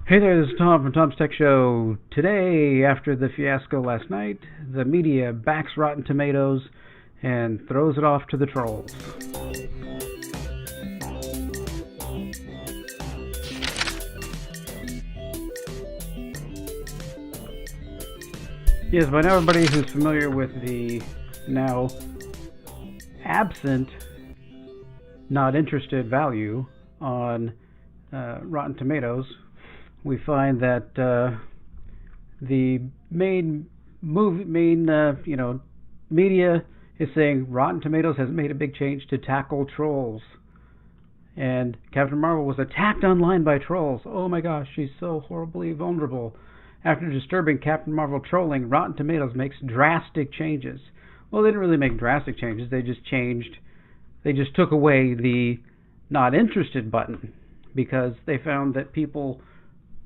Hey there, this is Tom from Tom's Tech Show. Today, after the fiasco last night, the media backs Rotten Tomatoes and throws it off to the trolls. Yes, by now everybody who's familiar with the now absent, not interested value on Rotten Tomatoes, we find that the media is saying Rotten Tomatoes has made a big change to tackle trolls, and Captain Marvel was attacked online by trolls. Oh my gosh, she's so horribly vulnerable. After disturbing Captain Marvel trolling, Rotten Tomatoes makes drastic changes. Well, they didn't really make drastic changes. They just took away the not interested button because they found that people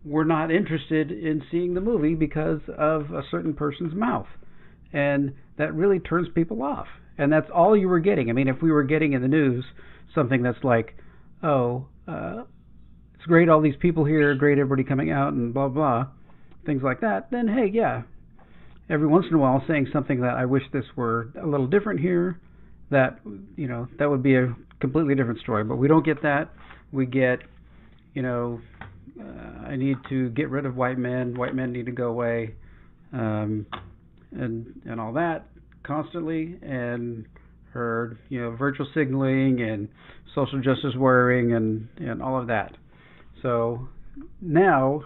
were not interested in seeing the movie because of a certain person's mouth. And that really turns people off. And that's all you were getting. I mean, if we were getting in the news something that's like, it's great, all these people here, great, everybody coming out, and blah, blah, things like that, then hey, yeah, every once in a while saying something that I wish this were a little different here, that, that would be a completely different story. But we don't get that. We get, I need to get rid of white men need to go away, and all that constantly, and her, virtual signaling and social justice warrioring and all of that. So now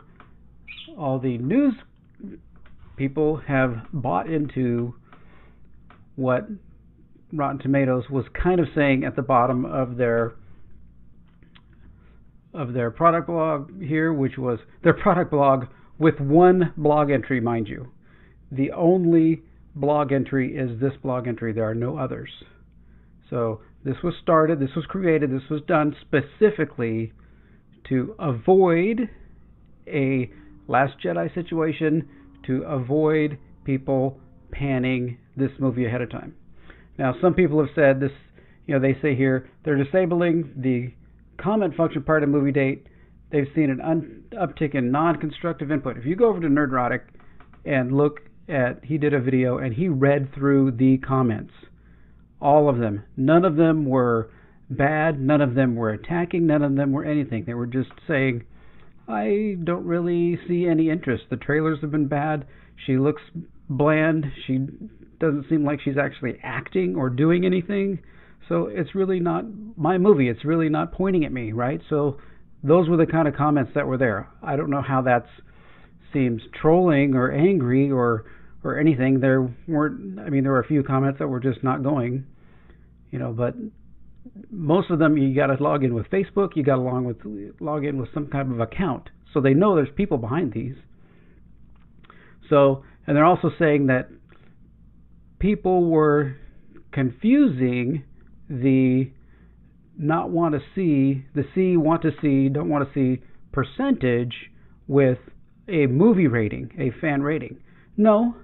all the news people have bought into what Rotten Tomatoes was kind of saying at the bottom of their product blog here, which was their product blog with one blog entry, mind you. The only blog entry is this blog entry. There are no others. So this was created, this was done specifically to avoid a Last Jedi situation, to avoid people panning this movie ahead of time. Now, some people have said this, they say here, they're disabling the comment function part of movie date. They've seen an uptick in non-constructive input. If you go over to Nerdrotic and look at, he did a video and he read through the comments, all of them. None of them were bad, none of them were attacking, none of them were anything. They were just saying, I don't really see any interest. The trailers have been bad. She looks bland. She doesn't seem like she's actually acting or doing anything. So it's really not my movie. It's really not pointing at me, right? So those were the kind of comments that were there. I don't know how that seems trolling or angry or anything. There were a few comments that were just not going, but most of them you got to log in with Facebook. You got to log in with some kind of account, so they know there's people behind these. So, and they're also saying that people were confusing the not want to see, the see, want to see, don't want to see percentage with a movie rating, a fan rating. No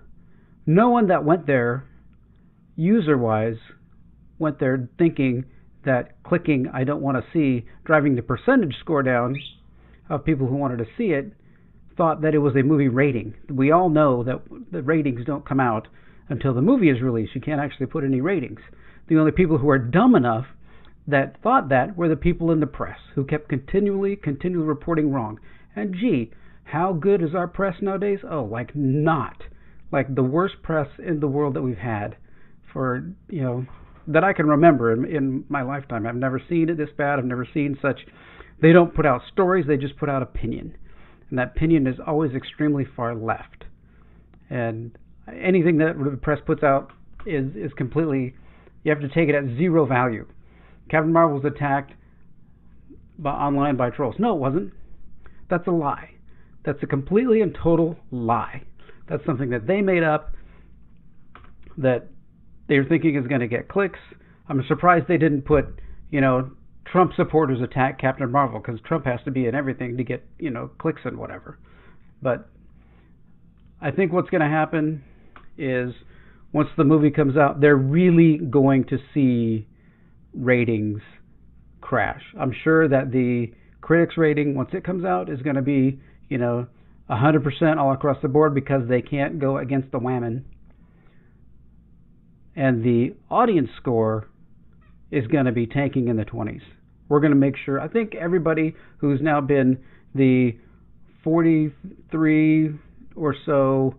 one that went there, user-wise, went there thinking that clicking I don't want to see, driving the percentage score down of people who wanted to see it, thought that it was a movie rating. We all know that the ratings don't come out until the movie is released. You can't actually put any ratings. The only people who are dumb enough that thought that were the people in the press who kept continually reporting wrong. And gee, how good is our press nowadays? Oh, like the worst press in the world that we've had for, that I can remember in my lifetime. I've never seen it this bad. I've never seen such. They don't put out stories. They just put out opinion. And that opinion is always extremely far left. And anything that the press puts out is completely, you have to take it at zero value. Captain Marvel was attacked online by trolls. No, it wasn't. That's a lie. That's a completely and total lie. That's something that they made up, that they're thinking is going to get clicks. I'm surprised they didn't put, Trump supporters attack Captain Marvel, because Trump has to be in everything to get, clicks and whatever. But I think what's going to happen is once the movie comes out, they're really going to see ratings crash. I'm sure that the critics rating, once it comes out, is going to be, 100% all across the board because they can't go against the whammon. And the audience score is going to be tanking in the 20s. We're going to make sure, I think everybody who's now been the 43 or so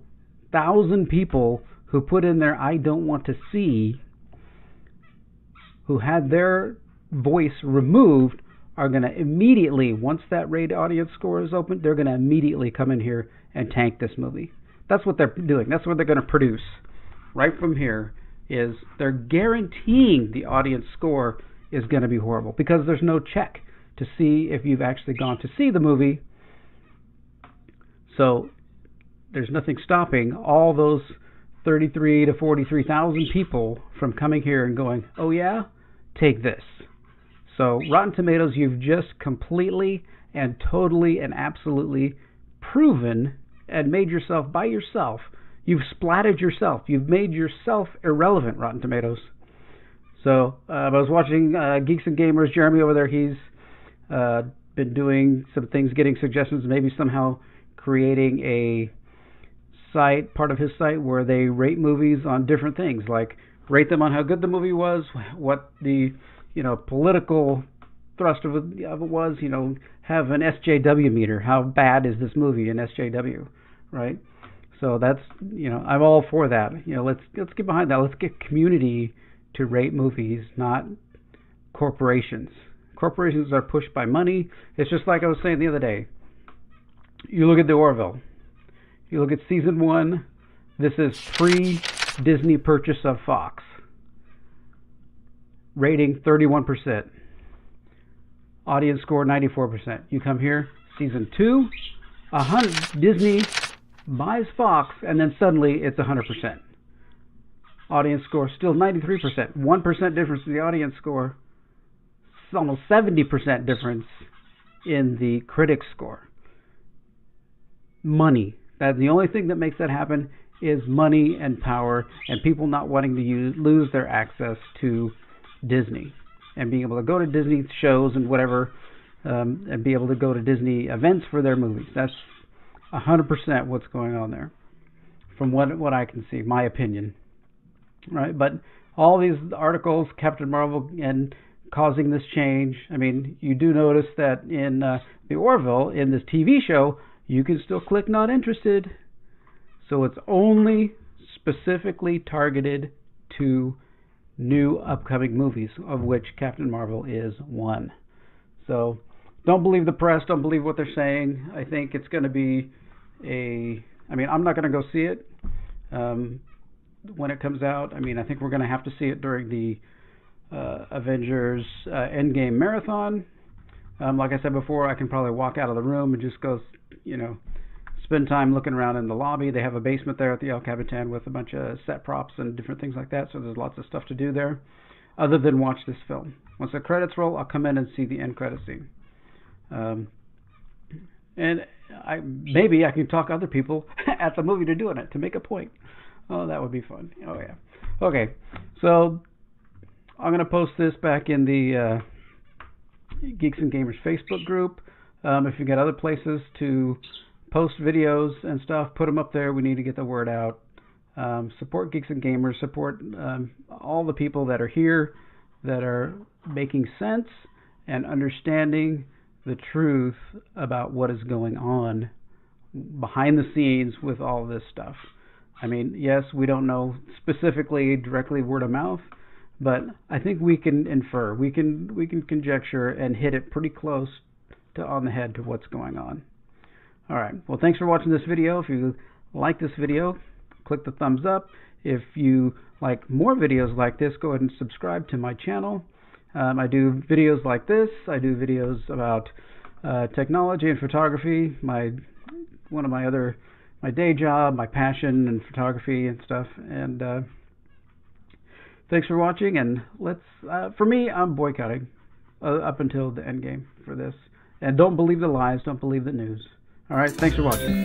thousand people who put in their I don't want to see, who had their voice removed, are going to immediately, once that rated audience score is open, they're going to immediately come in here and tank this movie. That's what they're doing. That's what they're going to produce. Right from here is they're guaranteeing the audience score is going to be horrible because there's no check to see if you've actually gone to see the movie. So there's nothing stopping all those 33 to 43,000 people from coming here and going, oh yeah, take this. So Rotten Tomatoes, you've just completely and totally and absolutely proven and made yourself by yourself. You've splatted yourself. You've made yourself irrelevant, Rotten Tomatoes. So I was watching Geeks and Gamers. Jeremy over there, he's been doing some things, getting suggestions, maybe somehow creating a site, part of his site, where they rate movies on different things, like rate them on how good the movie was, what the political thrust of it was, have an SJW meter. How bad is this movie in SJW, right? So that's, I'm all for that. Let's get behind that. Let's get community to rate movies, not corporations. Corporations are pushed by money. It's just like I was saying the other day. You look at the Orville. You look at season 1. This is pre-Disney purchase of Fox. Rating 31%. Audience score 94%. You come here, season 2, 100. Disney buys Fox, and then suddenly it's 100%. Audience score still 93%. 1% difference in the audience score. It's almost 70% difference in the critic score. Money. That's the only thing that makes that happen is money and power and people not wanting to lose their access to Disney and being able to go to Disney shows and whatever, and be able to go to Disney events for their movies. That's 100% what's going on there, from what I can see, my opinion. Right? But all these articles, Captain Marvel, and causing this change. I mean, you do notice that in the Orville, in this TV show, you can still click not interested. So it's only specifically targeted to new upcoming movies, of which Captain Marvel is one. So don't believe the press, don't believe what they're saying. I think it's going to be I'm not going to go see it when it comes out. I think we're going to have to see it during the Avengers Endgame marathon. Like I said before, I can probably walk out of the room and just go, spend time looking around in the lobby. They have a basement there at the El Capitan with a bunch of set props and different things like that, so there's lots of stuff to do there other than watch this film. Once the credits roll, I'll come in and see the end credit scene. And maybe I can talk other people at the movie to doing it, to make a point. Oh, that would be fun. Oh, yeah. Okay, so I'm going to post this back in the Geeks and Gamers Facebook group. If you get other places to post videos and stuff, put them up there. We need to get the word out. Support Geeks and Gamers. Support all the people that are here that are making sense and understanding the truth about what is going on behind the scenes with all this stuff. Yes, we don't know specifically directly word of mouth, but I think we can infer, we can conjecture and hit it pretty close to on the head to what's going on. All right. Well, thanks for watching this video. If you like this video, click the thumbs up. If you like more videos like this, go ahead and subscribe to my channel. I do videos like this. I do videos about technology and photography. My day job, my passion, and photography and stuff. And thanks for watching. And for me, I'm boycotting up until the end game for this. And don't believe the lies. Don't believe the news. All right. Thanks for watching.